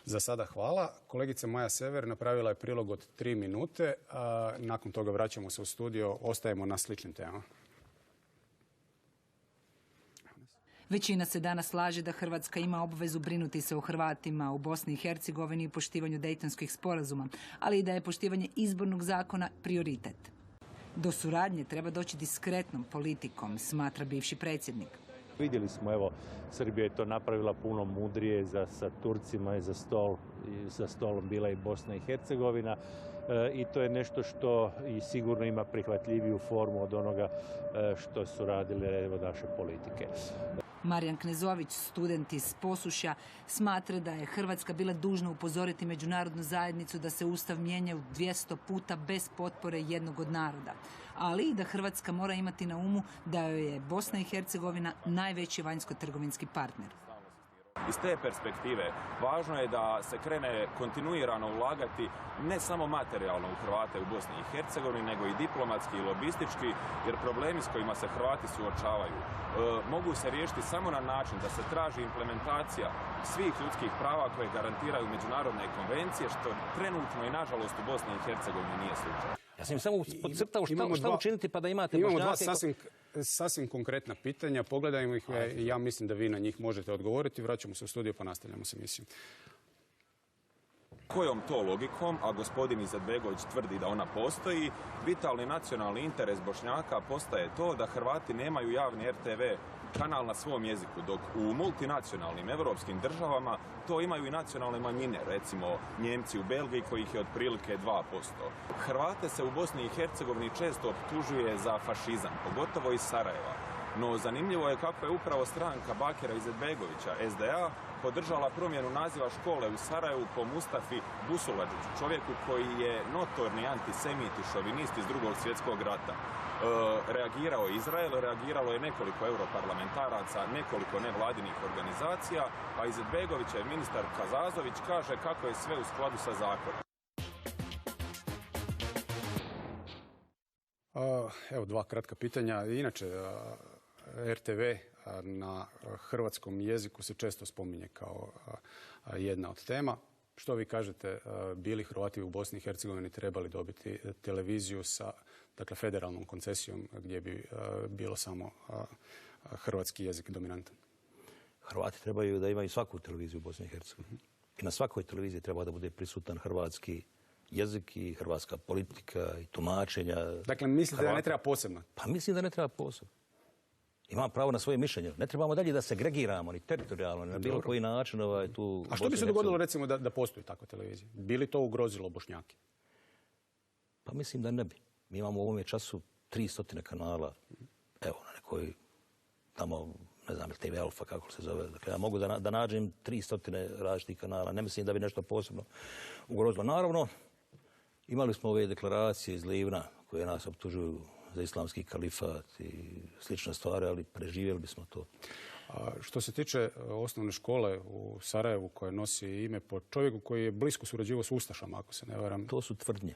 Za sada hvala. Kolegica Maja Sever napravila je prilog od 3 minute. Nakon toga vraćamo se u studio. Ostajemo na sličnim temama. Većina se danas slaže da Hrvatska ima obvezu brinuti se o Hrvatima u Bosni i Hercegovini i poštivanju Dejtonskih sporazuma, ali i da je poštivanje izbornog zakona prioritet. Do suradnje treba doći diskretnom politikom, smatra bivši predsjednik. Vidjeli smo, evo, Srbija je to napravila puno mudrije sa Turcima i za stolom bila i Bosna i Hercegovina i to je nešto što i sigurno ima prihvatljiviju formu od onoga što su radile naše politike. Marijan Knezović, student iz Posušja, smatra da je Hrvatska bila dužna upozoriti međunarodnu zajednicu da se Ustav mijenja u 200 puta bez potpore jednog od naroda, ali i da Hrvatska mora imati na umu da joj je Bosna i Hercegovina najveći vanjsko-trgovinski partner. Iz te perspektive važno je da se krene kontinuirano ulagati ne samo materijalno u Hrvate u Bosni i Hercegovini, nego i diplomatski i lobistički, jer problemi s kojima se Hrvati suočavaju mogu se riješiti samo na način da se traži implementacija svih ljudskih prava koje garantiraju međunarodne konvencije, što trenutno i nažalost u Bosni i Hercegovini nije slučaj. Ja sam im samo podcrtao šta učiniti pa da imate Imamo dva sasvim konkretna pitanja. Pogledajmo ih i ja mislim da vi na njih možete odgovoriti. Vraćamo se u studio pa nastavljamo s emisijom. Kojom to logikom, a gospodin Izetbegović tvrdi da ona postoji, vitalni nacionalni interes Bošnjaka postaje to da Hrvati nemaju javni RTV kanal na svom jeziku, dok u multinacionalnim evropskim državama to imaju i nacionalne manjine, recimo Njemci u Belgiji kojih je otprilike 2%. Hrvate se u Bosni i Hercegovini često optužuje za fašizam, pogotovo iz Sarajeva. No zanimljivo je kako je upravo stranka Bakira Izetbegovića, SDA, podržala promjenu naziva škole u Sarajevu po Mustafi Busuladžiću, čovjeku koji je notorni antisemit i šovinist iz Drugog svjetskog rata. Reagirao je Izrael, reagiralo je nekoliko europarlamentaraca, nekoliko nevladinih organizacija, a Izetbegovićev ministar Kazazović kaže kako je sve u skladu sa zakonom. Evo dva kratka pitanja. Inače, RTV na hrvatskom jeziku se često spominje kao jedna od tema. Što vi kažete, bili Hrvati u Bosni i Hercegovini trebali dobiti televiziju sa federalnom koncesijom gdje bi bilo samo hrvatski jezik dominantan? Hrvati trebaju da imaju svaku televiziju u Bosni i Hercegovini. I na svakoj televiziji treba da bude prisutan hrvatski jezik i hrvatska politika i tumačenja. Dakle, mislite da ne treba posebno? Pa mislim da ne treba posebno. Imam pravo na svoje mišljenje. Ne trebamo dalje da se segregiramo ni teritorijalno, ni na bilo koji način. Tu a što bi se dogodilo recimo da postoji takva televizija? Bi li to ugrozilo Bošnjake? Pa mislim da ne bi. Mi imamo u ovome času 300 kanala. Evo, na nekoj tamo, ne znam, TV Alfa, kako se zove. Dakle, ja mogu da nađem 300 različitih kanala. Ne mislim da bi nešto posebno ugrozilo. Naravno, imali smo ove deklaracije iz Livna koje nas optužuju za islamski kalifat i slične stvari, ali preživjeli bismo to. Što se tiče osnovne škole u Sarajevu koja nosi ime po čovjeku koji je blisko surađivao s ustašama, ako se ne varam. To su tvrdnje.